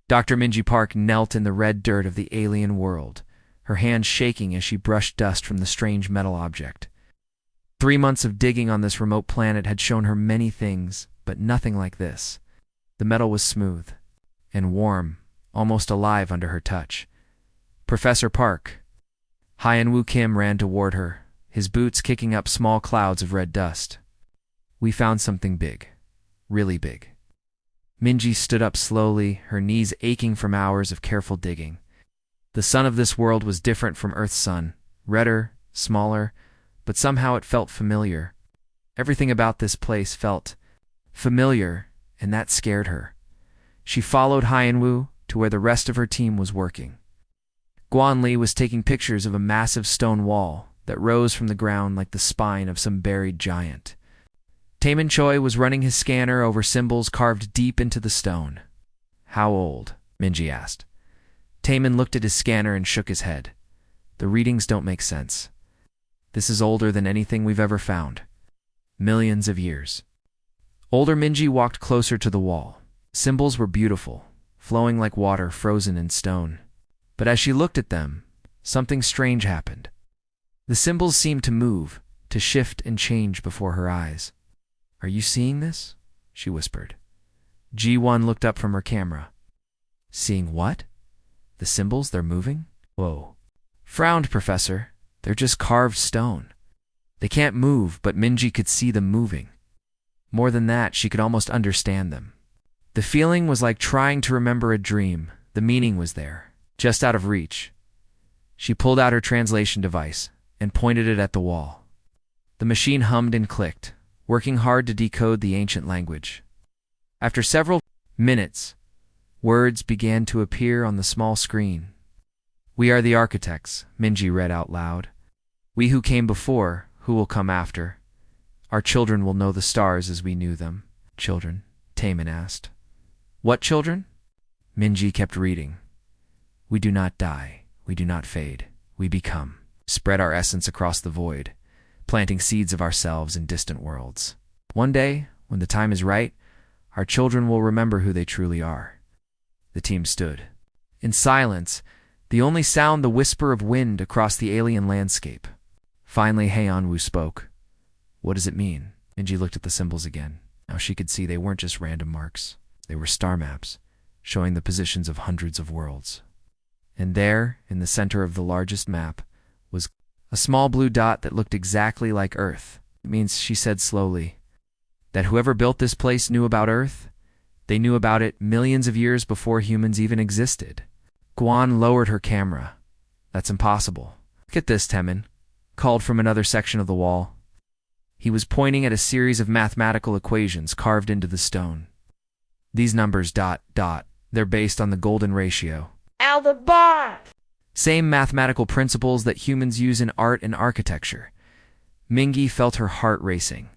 Dr. Minji Park knelt in the red dirt of the alien world, her hands shaking as she brushed dust from the strange metal object. 3 months of digging on this remote planet had shown her many things, but nothing like this. The metal was smooth and warm, almost alive under her touch. Professor Park. Hyun-woo Kim ran toward her, his boots kicking up small clouds of red dust. We found something big. Really big. Minji stood up slowly, her knees aching from hours of careful digging. The sun of this world was different from Earth's sun, redder, smaller, but somehow it felt familiar. Everything about this place felt familiar, and that scared her. She followed Hyun-woo to where the rest of her team was working. Guan Li was taking pictures of a massive stone wall that rose from the ground like the spine of some buried giant. Taemin Choi was running his scanner over symbols carved deep into the stone. How old? Minji asked. Taemin looked at his scanner and shook his head. The readings don't make sense. This is older than anything we've ever found. Millions of years. Older Minji walked closer to the wall. Symbols were beautiful, flowing like water frozen in stone. But as she looked at them, something strange happened. The symbols seemed to move, to shift and change before her eyes. Are you seeing this? She whispered. Ji-won looked up from her camera. Seeing what? The symbols, they're moving? Whoa. Frowned, Professor. They're just carved stone. They can't move, but Minji could see them moving. More than that, she could almost understand them. The feeling was like trying to remember a dream. The meaning was there, just out of reach. She pulled out her translation device and pointed it at the wall. The machine hummed and clicked, working hard to decode the ancient language. After several minutes, words began to appear on the small screen. We are the architects, Minji read out loud. We who came before, who will come after. Our children will know the stars as we knew them. Children? Taemin asked. What children? Minji kept reading. We do not die. We do not fade. We become. Spread our essence across the void, planting seeds of ourselves in distant worlds. One day, when the time is right, our children will remember who they truly are. The team stood. In silence, the only sound the whisper of wind across the alien landscape. Finally, Hyun-woo spoke. What does it mean? Minji looked at the symbols again. Now she could see they weren't just random marks. They were star maps, showing the positions of hundreds of worlds. And there, in the center of the largest map, was a small blue dot that looked exactly like Earth. It means, she said slowly, that whoever built this place knew about Earth. They knew about it millions of years before humans even existed. Guan lowered her camera. That's impossible. Look at this, Taemin called from another section of the wall. He was pointing at a series of mathematical equations carved into the stone. These numbers ... they're based on the golden ratio. Aldebaran! Same mathematical principles that humans use in art and architecture. Mingi felt her heart racing.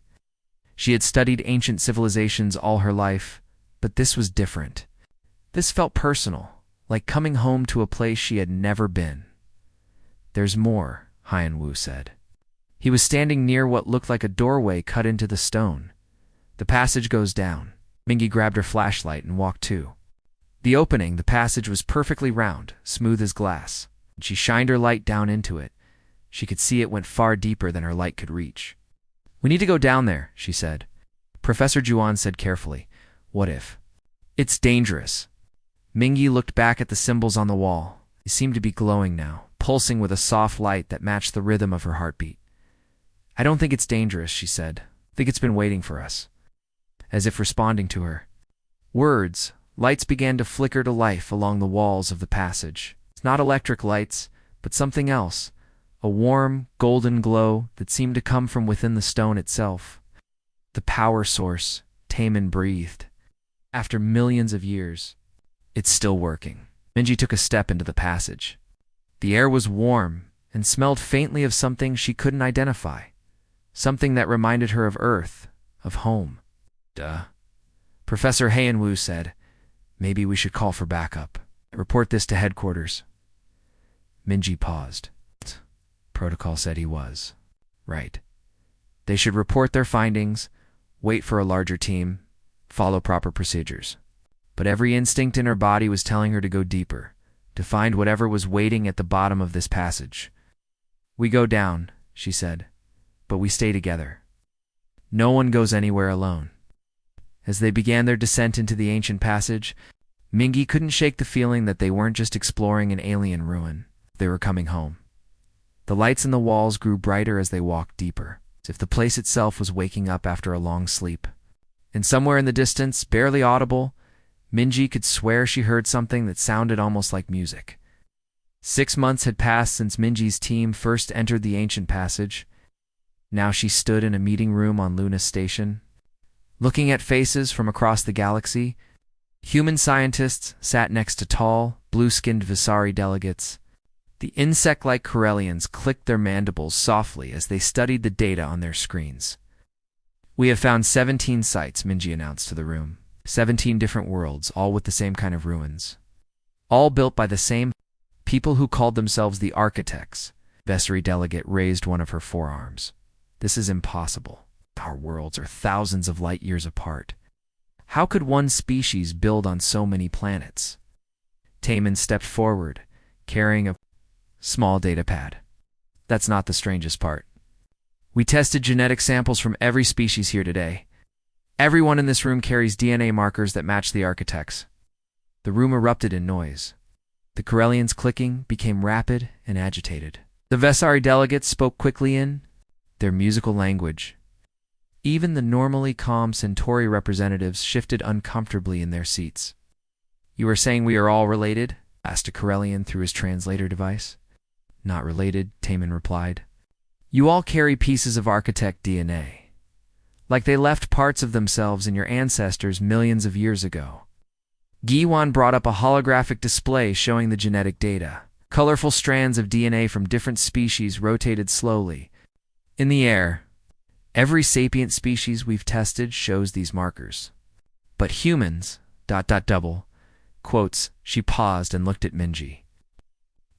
She had studied ancient civilizations all her life, but this was different. This felt personal, like coming home to a place she had never been. There's more, Hyun-woo said. He was standing near what looked like a doorway cut into the stone. The passage goes down. Mingi grabbed her flashlight and walked too. The opening, the passage, was perfectly round, smooth as glass. She shined her light down into it. She could see it went far deeper than her light could reach. We need to go down there, she said. Professor Juan said carefully, what if? It's dangerous. Mingi looked back at the symbols on the wall. They seemed to be glowing now, pulsing with a soft light that matched the rhythm of her heartbeat. I don't think it's dangerous, she said. I think it's been waiting for us. As if responding to her words, lights began to flicker to life along the walls of the passage. It's not electric lights, but something else. A warm, golden glow that seemed to come from within the stone itself. The power source, Taemin breathed. After millions of years, it's still working. Minji took a step into the passage. The air was warm and smelled faintly of something she couldn't identify. Something that reminded her of Earth, of home. Duh. Professor Hyun-woo said, maybe we should call for backup. Report this to headquarters. Minji paused. Protocol said he was. Right. They should report their findings, wait for a larger team, follow proper procedures. but every instinct in her body was telling her to go deeper, to find whatever was waiting at the bottom of this passage. "We go down," she said, "but we stay together. No one goes anywhere alone." As they began their descent into the ancient passage, Mingy couldn't shake the feeling that they weren't just exploring an alien ruin. They were coming home. The lights in the walls grew brighter as they walked deeper, as if the place itself was waking up after a long sleep. And somewhere in the distance, barely audible, Mingy could swear she heard something that sounded almost like music. 6 months had passed since Mingy's team first entered the ancient passage. Now she stood in a meeting room on Luna Station. Looking at faces from across the galaxy, human scientists sat next to tall, blue-skinned Visari delegates. The insect-like Corellians clicked their mandibles softly as they studied the data on their screens. "We have found 17 sites," Mingy announced to the room. 17 different worlds, all with the same kind of ruins. All built by the same people who called themselves the architects. Vesari delegate raised one of her forearms. "This is impossible. Our worlds are thousands of light years apart. How could one species build on so many planets?" Taman stepped forward, carrying a small data pad. "That's not the strangest part. We tested genetic samples from every species here today. Everyone in this room carries DNA markers that match the architects." The room erupted in noise. The Corellians' clicking became rapid and agitated. The Vesari delegates spoke quickly in their musical language. Even the normally calm Centauri representatives shifted uncomfortably in their seats. "You are saying we are all related?" asked a Corellian through his translator device. "Not related," Taman replied. "You all carry pieces of architect DNA, like they left parts of themselves in your ancestors millions of years ago." Giwan brought up a holographic display showing the genetic data. Colorful strands of DNA from different species rotated slowly in the air. "Every sapient species we've tested shows these markers. But humans, ... double quotes." She paused and looked at Mingy.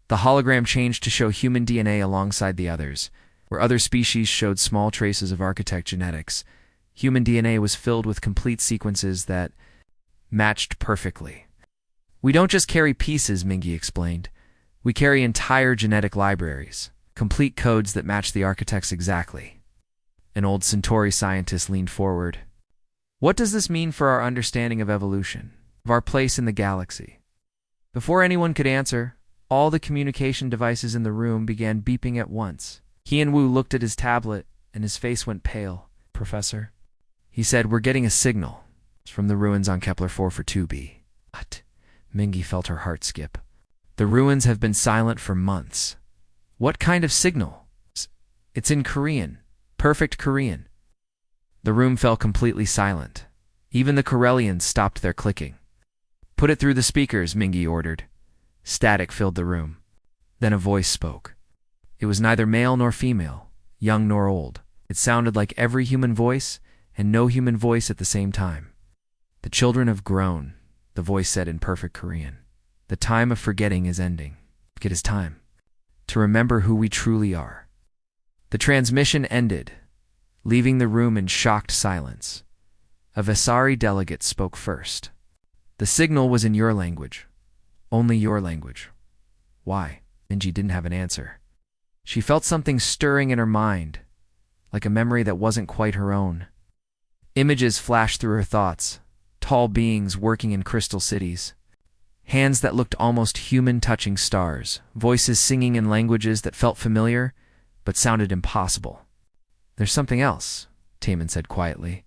The hologram changed to show human DNA alongside the others. Where other species showed small traces of architect genetics, human DNA was filled with complete sequences that matched perfectly. "We don't just carry pieces," Mingy explained. "We carry entire genetic libraries, complete codes that match the architects exactly." An old Centauri scientist leaned forward. "What does this mean for our understanding of evolution, of our place in the galaxy?" Before anyone could answer, all the communication devices in the room began beeping at once. Wu looked at his tablet, and his face went pale. "Professor," he said, "we're getting a signal. It's from the ruins on Kepler 442b. "What?" Mingy felt her heart skip. "The ruins have been silent for months." "What kind of signal?" "It's in Korean. Perfect Korean." The room fell completely silent. Even the Corellians stopped their clicking. "Put it through the speakers," Mingy ordered. Static filled the room. Then a voice spoke. It was neither male nor female, young nor old. It sounded like every human voice and no human voice at the same time. "The children have grown," the voice said in perfect Korean. "The time of forgetting is ending. It is time to remember who we truly are." The transmission ended, leaving the room in shocked silence. A Vesari delegate spoke first. "The signal was in your language. Only your language." "Why?" Mingy didn't have an answer. She felt something stirring in her mind, like a memory that wasn't quite her own. Images flashed through her thoughts, tall beings working in crystal cities, hands that looked almost human touching stars, voices singing in languages that felt familiar but sounded impossible. "There's something else," Taman said quietly.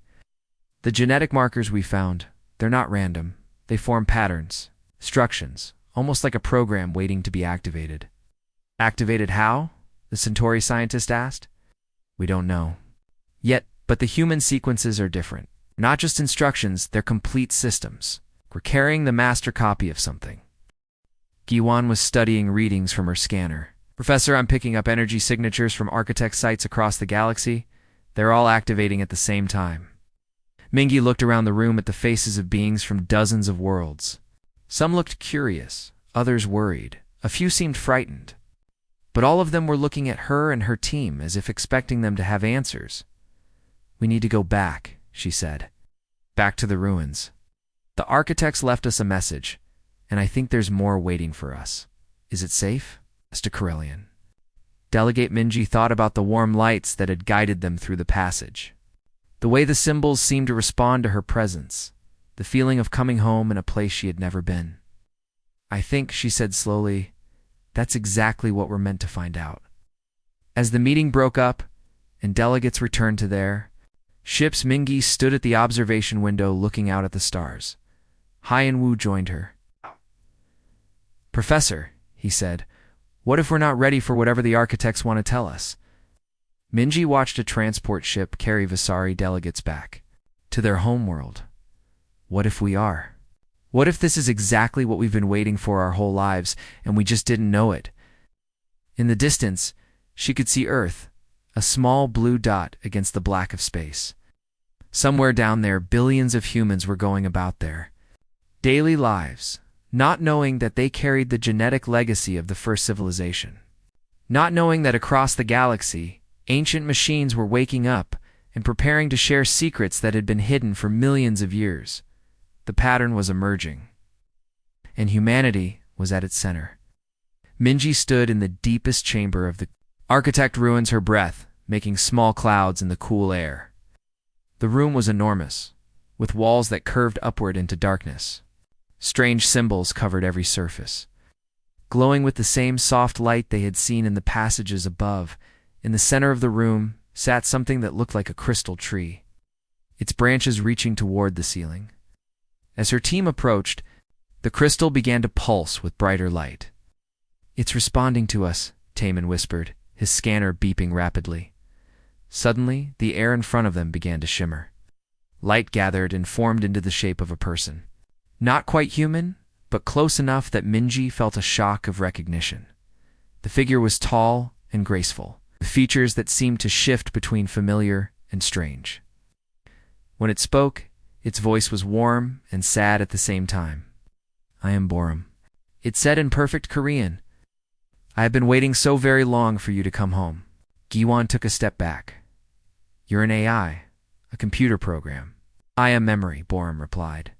"The genetic markers we found, they're not random. They form patterns, instructions, almost like a program waiting to be activated." "Activated how?" the Centauri scientist asked. "We don't know yet, but the human sequences are different. Not just instructions, they're complete systems. We're carrying the master copy of something." Giwan was studying readings from her scanner. "Professor, I'm picking up energy signatures from architect sites across the galaxy. They're all activating at the same time." Mingy looked around the room at the faces of beings from dozens of worlds. Some looked curious, others worried, a few seemed frightened. But all of them were looking at her and her team as if expecting them to have answers. "We need to go back," she said. "Back to the ruins." The architects left us a message, and I think there's more waiting for us. Is it safe? Asked a Corellian. Delegate Minji thought about the warm lights that had guided them through the passage. The way the symbols seemed to respond to her presence, the feeling of coming home in a place she had never been. I think, she said slowly, that's exactly what we're meant to find out. As the meeting broke up and delegates returned to their ships, Mingi stood at the observation window looking out at the stars. Hai and Wu joined her. Professor, he said, what if we're not ready for whatever the architects want to tell us? Minji watched a transport ship carry Visari delegates back to their homeworld. What if we are? What if this is exactly what we've been waiting for our whole lives and we just didn't know it? In the distance, she could see Earth, a small blue dot against the black of space. Somewhere down there, billions of humans were going about their daily lives, not knowing that they carried the genetic legacy of the first civilization. Not knowing that across the galaxy, ancient machines were waking up and preparing to share secrets that had been hidden for millions of years. The pattern was emerging, and humanity was at its center. Minji stood in the deepest chamber of the architect ruins her breath, making small clouds in the cool air. The room was enormous, with walls that curved upward into darkness. Strange symbols covered every surface. Glowing with the same soft light they had seen in the passages above, in the center of the room sat something that looked like a crystal tree, its branches reaching toward the ceiling. As her team approached, the crystal began to pulse with brighter light. It's responding to us, Taman whispered, his scanner beeping rapidly. Suddenly, the air in front of them began to shimmer. Light gathered and formed into the shape of a person. Not quite human, but close enough that Minji felt a shock of recognition. The figure was tall and graceful, with features that seemed to shift between familiar and strange. When it spoke, its voice was warm and sad at the same time. I am Borum. It said in perfect Korean, I have been waiting so very long for you to come home. Giwan took a step back. You're an AI, a computer program. I am memory, Borum replied.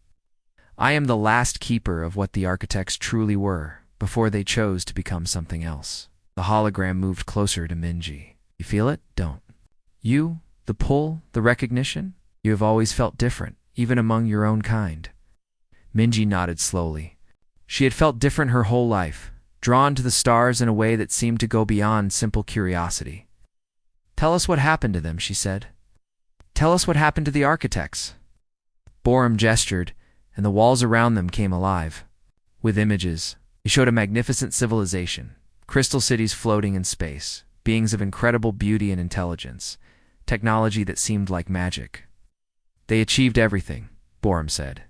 I am the last keeper of what the architects truly were, before they chose to become something else. The hologram moved closer to Minji. You feel it? Don't. You, the pull, the recognition? You have always felt different, even among your own kind. Minji nodded slowly. She had felt different her whole life, drawn to the stars in a way that seemed to go beyond simple curiosity. Tell us what happened to them, she said. Tell us what happened to the architects. Borum gestured, and the walls around them came alive. With images, he showed a magnificent civilization, crystal cities floating in space, beings of incredible beauty and intelligence, technology that seemed like magic. They achieved everything, Borum said.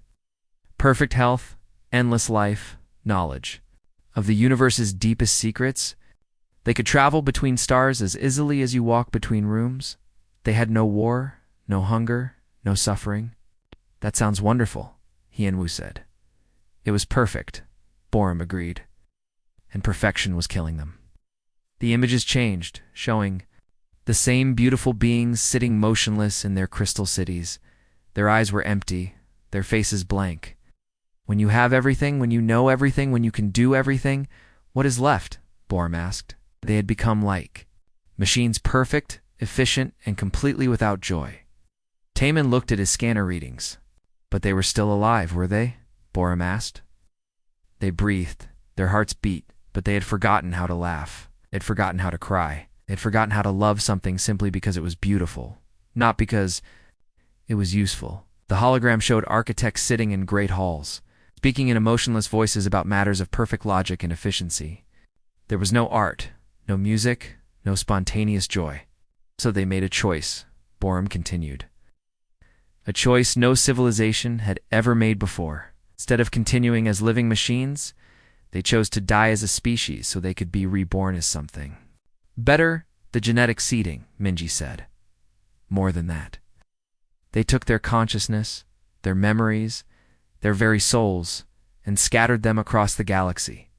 Perfect health, endless life, knowledge. Of the universe's deepest secrets, they could travel between stars as easily as you walk between rooms. They had no war, no hunger, no suffering. That sounds wonderful, Hienwu said. It was perfect, Borum agreed. And perfection was killing them. The images changed, showing the same beautiful beings sitting motionless in their crystal cities. Their eyes were empty, their faces blank. When you have everything, when you know everything, when you can do everything, what is left? Borum asked. They had become like machines, perfect, efficient, and completely without joy. Taman looked at his scanner readings. But they were still alive, were they? Borum asked. They breathed, their hearts beat, but they had forgotten how to laugh. They had forgotten how to cry. They had forgotten how to love something simply because it was beautiful, not because it was useful. The hologram showed architects sitting in great halls, speaking in emotionless voices about matters of perfect logic and efficiency. There was no art, no music, no spontaneous joy. So they made a choice, Borum continued. A choice no civilization had ever made before. Instead of continuing as living machines, they chose to die as a species so they could be reborn as something. Better, the genetic seeding, Minji said. More than that. They took their consciousness, their memories, their very souls, and scattered them across the galaxy.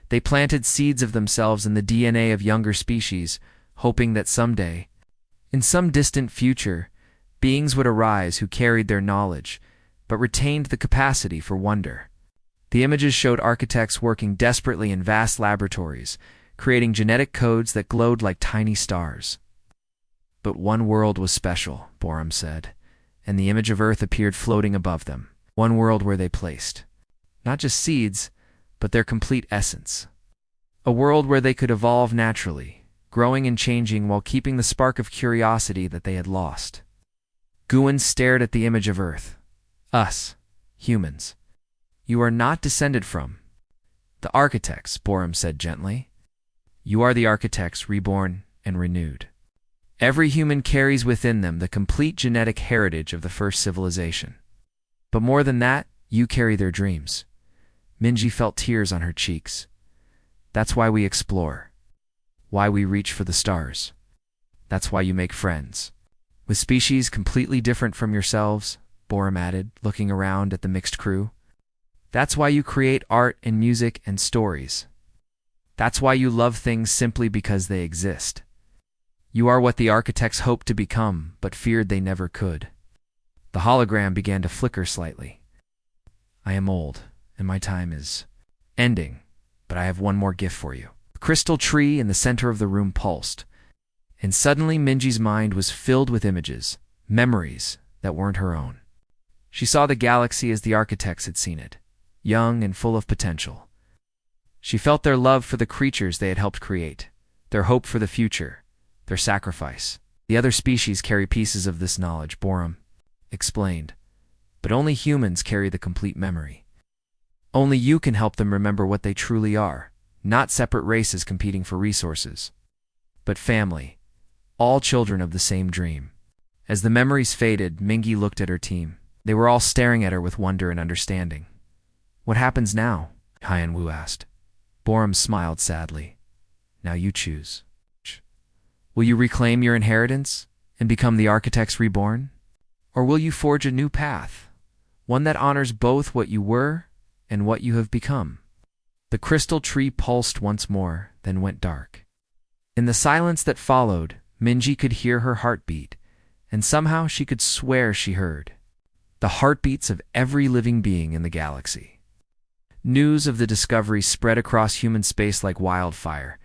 They planted seeds of themselves in the DNA of younger species, hoping that someday, in some distant future, beings would arise who carried their knowledge, but retained the capacity for wonder. The images showed architects working desperately in vast laboratories, creating genetic codes that glowed like tiny stars. But one world was special, Borum said, and the image of Earth appeared floating above them. One world where they placed not just seeds, but their complete essence. A world where they could evolve naturally, growing and changing while keeping the spark of curiosity that they had lost. Guin stared at the image of Earth. Us, humans. You are not descended from the architects, Borum said gently. You are the architects reborn and renewed. Every human carries within them the complete genetic heritage of the first civilization. But more than that, you carry their dreams. Minji felt tears on her cheeks. That's why we explore. Why we reach for the stars. That's why you make friends. With species completely different from yourselves, Borum added, looking around at the mixed crew. That's why you create art and music and stories. That's why you love things simply because they exist. You are what the architects hoped to become, but feared they never could. The hologram began to flicker slightly. I am old, and my time is ending, but I have one more gift for you. The crystal tree in the center of the room pulsed, and suddenly Minji's mind was filled with images, memories that weren't her own. She saw the galaxy as the architects had seen it, young and full of potential. She felt their love for the creatures they had helped create, their hope for the future, their sacrifice. The other species carry pieces of this knowledge, Borum explained, but only humans carry the complete memory. Only you can help them remember what they truly are, not separate races competing for resources, but family, all children of the same dream. As the memories faded, Mingi looked at her team. They were all staring at her with wonder and understanding. What happens now? Haiyan Wu asked. Borum smiled sadly. Now you choose. Will you reclaim your inheritance and become the architects reborn? Or will you forge a new path, one that honors both what you were and what you have become? The crystal tree pulsed once more, then went dark. In the silence that followed, Minji could hear her heartbeat, and somehow she could swear she heard the heartbeats of every living being in the galaxy. News of the discovery spread across human space like wildfire.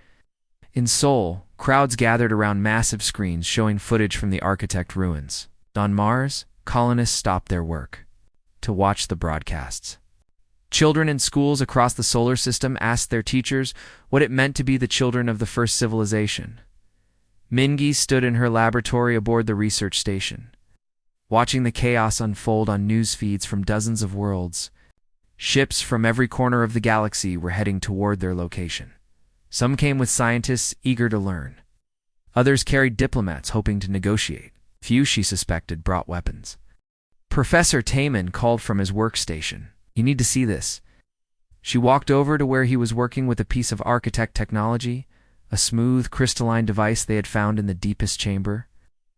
In Seoul, crowds gathered around massive screens showing footage from the architect ruins. On Mars, colonists stopped their work to watch the broadcasts. Children in schools across the solar system asked their teachers what it meant to be the children of the first civilization. Mingi stood in her laboratory aboard the research station, watching the chaos unfold on news feeds from dozens of worlds. Ships from every corner of the galaxy were heading toward their location. Some came with scientists eager to learn. Others carried diplomats hoping to negotiate. Few, she suspected, brought weapons. Professor Taman called from his workstation. You need to see this. She walked over to where he was working with a piece of architect technology, a smooth, crystalline device they had found in the deepest chamber.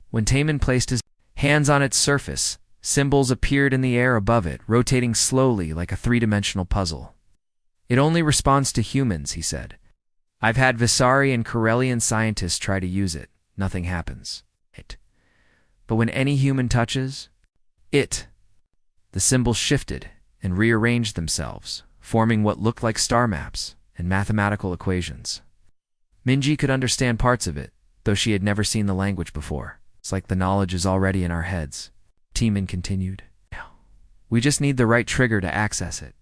When Taman placed his hands on its surface, symbols appeared in the air above it, rotating slowly like a three-dimensional puzzle. It only responds to humans, he said. I've had Visari and Corellian scientists try to use it. Nothing happens. But when any human touches it, the symbols shifted and rearranged themselves, forming what looked like star maps and mathematical equations. Minji could understand parts of it, though she had never seen the language before. It's like the knowledge is already in our heads. Taman continued. We just need the right trigger to access it.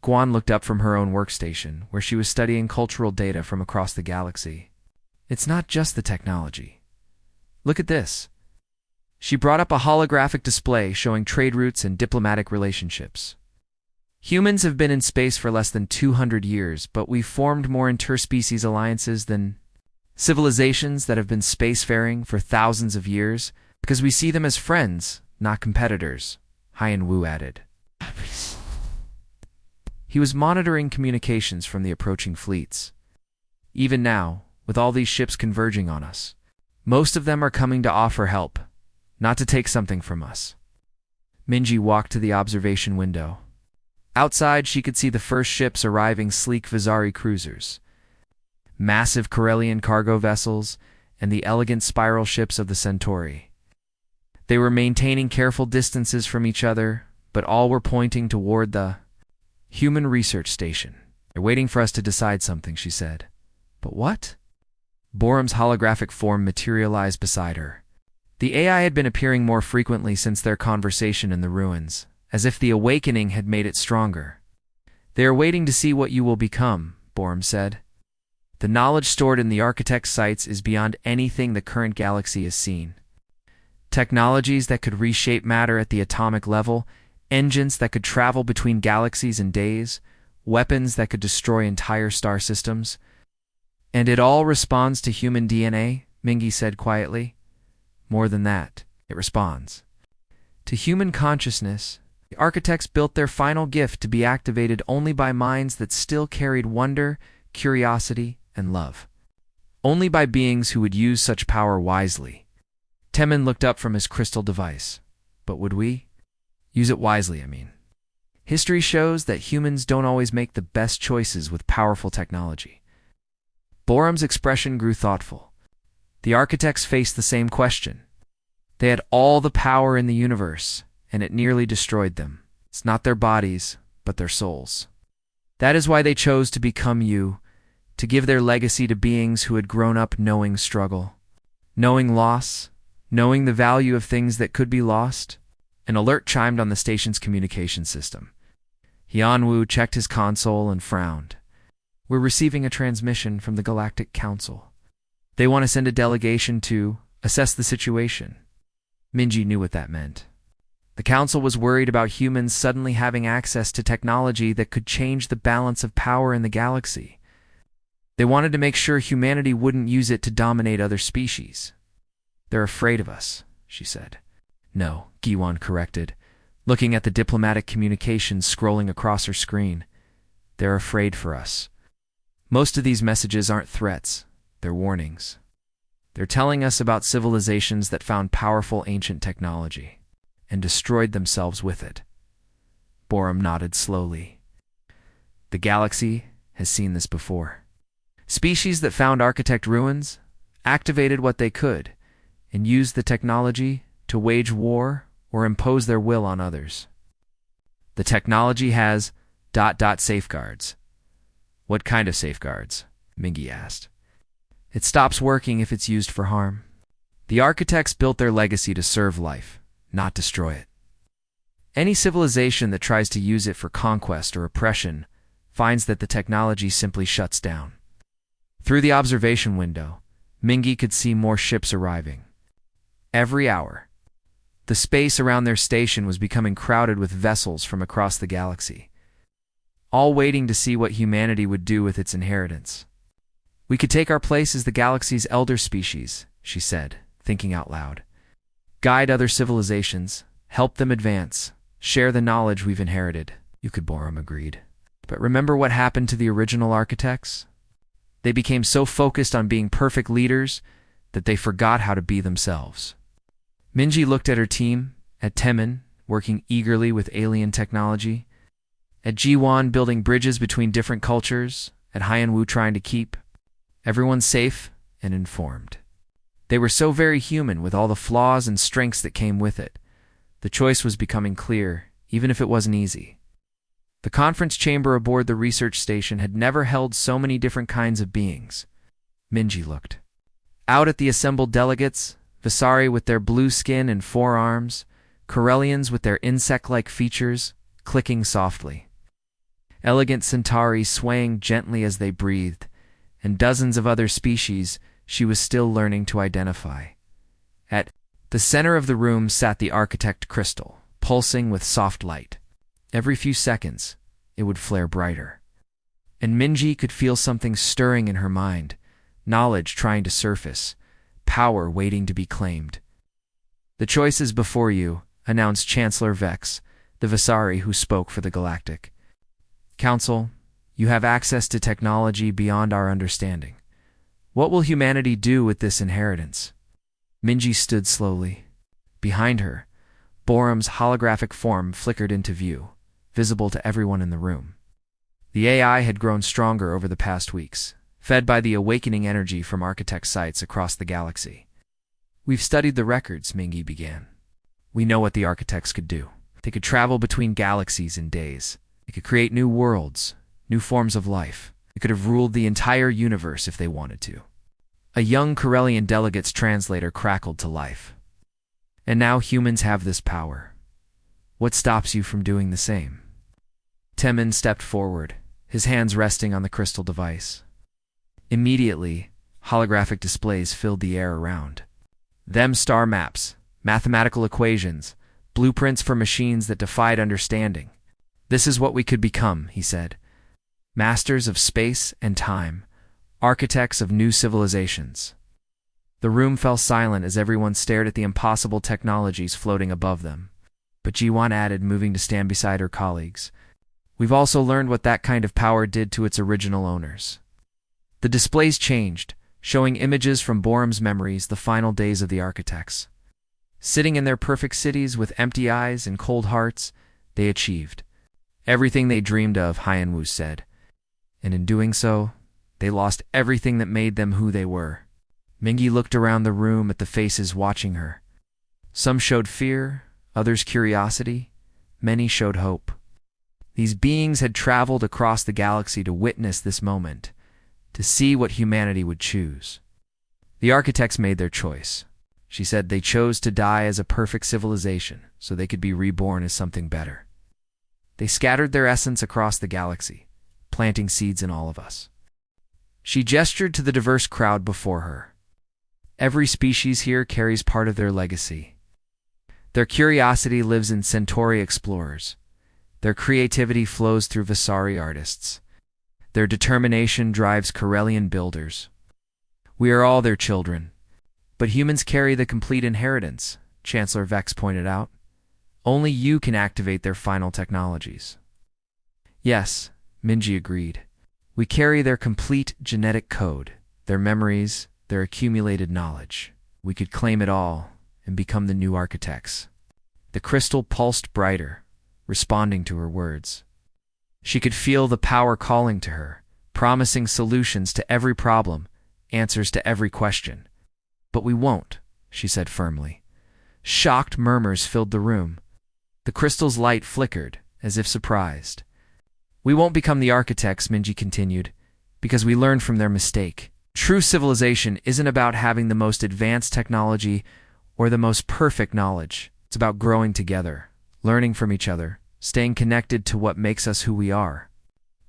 Guan looked up from her own workstation, where she was studying cultural data from across the galaxy. It's not just the technology. Look at this. She brought up a holographic display showing trade routes and diplomatic relationships. Humans have been in space for less than 200 years, but we've formed more interspecies alliances than civilizations that have been spacefaring for thousands of years, because we see them as friends, not competitors, Haiyan Wu added. He was monitoring communications from the approaching fleets. Even now, with all these ships converging on us, most of them are coming to offer help, not to take something from us. Minji walked to the observation window. Outside, she could see the first ships arriving, sleek Visari cruisers, massive Corellian cargo vessels, and the elegant spiral ships of the Centauri. They were maintaining careful distances from each other, but all were pointing toward the human research station. "They're waiting for us to decide something," she said. "But what?" Borum's holographic form materialized beside her. The AI had been appearing more frequently since their conversation in the ruins, as if the awakening had made it stronger. "They are waiting to see what you will become," Borum said. "The knowledge stored in the architect's sites is beyond anything the current galaxy has seen. Technologies that could reshape matter at the atomic level, engines that could travel between galaxies in days, weapons that could destroy entire star systems. And it all responds to human DNA," Mingy said quietly. "More than that, it responds to human consciousness. The architects built their final gift to be activated only by minds that still carried wonder, curiosity, and love. Only by beings who would use such power wisely." Temin looked up from his crystal device. "But would we? Use it wisely, I mean. History shows that humans don't always make the best choices with powerful technology." Borum's expression grew thoughtful. The architects faced the same question. They had all the power in the universe, and it nearly destroyed them. It's not their bodies, but their souls. That is why they chose to become you, to give their legacy to beings who had grown up knowing struggle, knowing loss, knowing the value of things that could be lost. An alert chimed on the station's communication system. Hyunwoo checked his console and frowned. "We're receiving a transmission from the Galactic Council. They want to send a delegation to assess the situation." Minji knew what that meant. The Council was worried about humans suddenly having access to technology that could change the balance of power in the galaxy. They wanted to make sure humanity wouldn't use it to dominate other species. "They're afraid of us," she said. "No," Giwan corrected, looking at the diplomatic communications scrolling across her screen. "They're afraid for us. Most of these messages aren't threats, they're warnings. They're telling us about civilizations that found powerful ancient technology and destroyed themselves with it." Borum nodded slowly. "The galaxy has seen this before. Species that found architect ruins, activated what they could, and used the technology to wage war or impose their will on others. The technology has ... safeguards." "What kind of safeguards?" Mingy asked. "It stops working if it's used for harm. The architects built their legacy to serve life, not destroy it. Any civilization that tries to use it for conquest or oppression finds that the technology simply shuts down." Through the observation window, Mingy could see more ships arriving. Every hour, the space around their station was becoming crowded with vessels from across the galaxy, all waiting to see what humanity would do with its inheritance. "We could take our place as the galaxy's elder species," she said, thinking out loud. "Guide other civilizations, help them advance, share the knowledge we've inherited." Borum agreed. "But remember what happened to the original architects? They became so focused on being perfect leaders that they forgot how to be themselves." Minji looked at her team, at Temin, working eagerly with alien technology, at Jiwan building bridges between different cultures, at Hyunwoo trying to keep everyone safe and informed. They were so very human with all the flaws and strengths that came with it. The choice was becoming clear, even if it wasn't easy. The conference chamber aboard the research station had never held so many different kinds of beings. Minji looked out at the assembled delegates, Visari with their blue skin and 4 arms, Corellians with their insect-like features, clicking softly, elegant centauri swaying gently as they breathed, and dozens of other species she was still learning to identify. At the center of the room sat the architect crystal, pulsing with soft light. Every few seconds, it would flare brighter. And Minji could feel something stirring in her mind, knowledge trying to surface, power waiting to be claimed. "The choice is before you," announced Chancellor Vex, the Visari who spoke for the Galactic Council. "You have access to technology beyond our understanding. What will humanity do with this inheritance?" Minji stood slowly. Behind her, Borum's holographic form flickered into view, visible to everyone in the room. The AI had grown stronger over the past weeks, fed by the awakening energy from architect sites across the galaxy. "We've studied the records," Mingy began. "We know what the architects could do. They could travel between galaxies in days. They could create new worlds, new forms of life. They could have ruled the entire universe if they wanted to. A young Corellian delegate's translator crackled to life. And now humans have this power. What stops you from doing the same? Temin stepped forward, his hands resting on the crystal device. Immediately, holographic displays filled the air around. Them star maps, mathematical equations, blueprints for machines that defied understanding. This is what we could become, he said. Masters of space and time, architects of new civilizations. The room fell silent as everyone stared at the impossible technologies floating above them. But Jiwan added, moving to stand beside her colleagues. We've also learned what that kind of power did to its original owners. The displays changed, showing images from Borum's memories, the final days of the architects. Sitting in their perfect cities with empty eyes and cold hearts, they achieved everything they dreamed of, Hyanwu said. And in doing so, they lost everything that made them who they were. Mingi looked around the room at the faces watching her. Some showed fear, others curiosity, many showed hope. These beings had traveled across the galaxy to witness this moment, to see what humanity would choose. The architects made their choice. She said they chose to die as a perfect civilization so they could be reborn as something better. They scattered their essence across the galaxy, planting seeds in all of us. She gestured to the diverse crowd before her. Every species here carries part of their legacy. Their curiosity lives in Centauri explorers. Their creativity flows through Visari artists. Their determination drives Corellian builders. We are all their children. But humans carry the complete inheritance, Chancellor Vex pointed out. Only you can activate their final technologies. Yes, Minji agreed. We carry their complete genetic code, their memories, their accumulated knowledge. We could claim it all and become the new architects. The crystal pulsed brighter, responding to her words. She could feel the power calling to her, promising solutions to every problem, answers to every question. But we won't, she said firmly. Shocked murmurs filled the room. The crystal's light flickered, as if surprised. We won't become the architects, Minji continued, because we learned from their mistake. True civilization isn't about having the most advanced technology or the most perfect knowledge. It's about growing together, learning from each other, staying connected to what makes us who we are.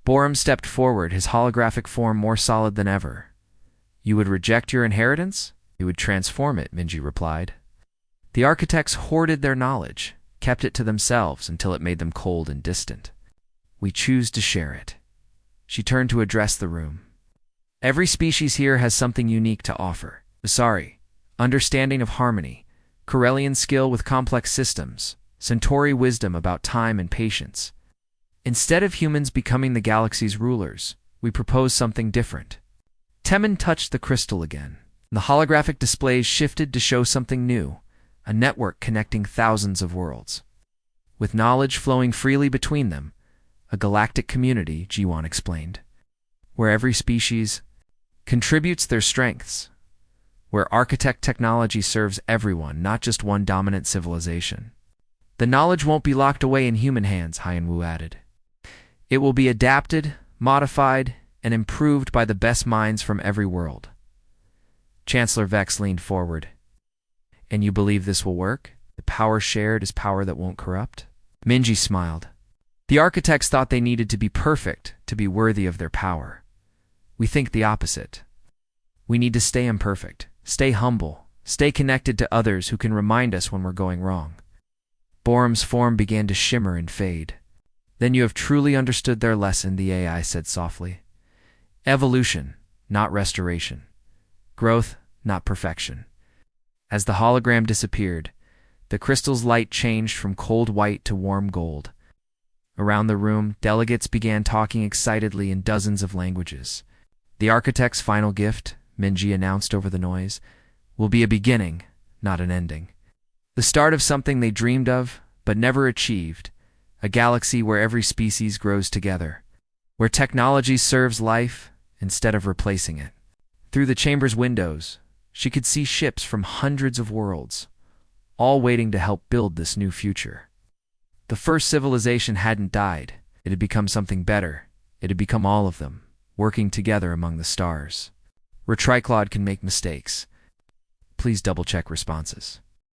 Borum stepped forward, his holographic form more solid than ever. You would reject your inheritance? You would transform it, Minji replied. The architects hoarded their knowledge, kept it to themselves until it made them cold and distant. We choose to share it. She turned to address the room. Every species here has something unique to offer. Visari, understanding of harmony, Corellian skill with complex systems, Centauri wisdom about time and patience. Instead of humans becoming the galaxy's rulers, we propose something different. Temin touched the crystal again. The holographic displays shifted to show something new, a network connecting thousands of worlds. With knowledge flowing freely between them, a galactic community, Jiwan explained, where every species contributes their strengths, where architect technology serves everyone, not just one dominant civilization. The knowledge won't be locked away in human hands, Hyanwu added. It will be adapted, modified, and improved by the best minds from every world. Chancellor Vex leaned forward. And you believe this will work? The power shared is power that won't corrupt? Minji smiled. The architects thought they needed to be perfect to be worthy of their power. We think the opposite. We need to stay imperfect, stay humble, stay connected to others who can remind us when we're going wrong. Borum's form began to shimmer and fade. Then you have truly understood their lesson, the AI said softly. Evolution, not restoration. Growth, not perfection. As the hologram disappeared, the crystal's light changed from cold white to warm gold. Around the room, delegates began talking excitedly in dozens of languages. The architect's final gift, Minji announced over the noise, will be a beginning, not an ending. The start of something they dreamed of, but never achieved, a galaxy where every species grows together, where technology serves life instead of replacing it. Through the chamber's windows, she could see ships from hundreds of worlds, all waiting to help build this new future. The first civilization hadn't died. It had become something better. It had become all of them, working together among the stars. Retriclod can make mistakes. Please double-check responses.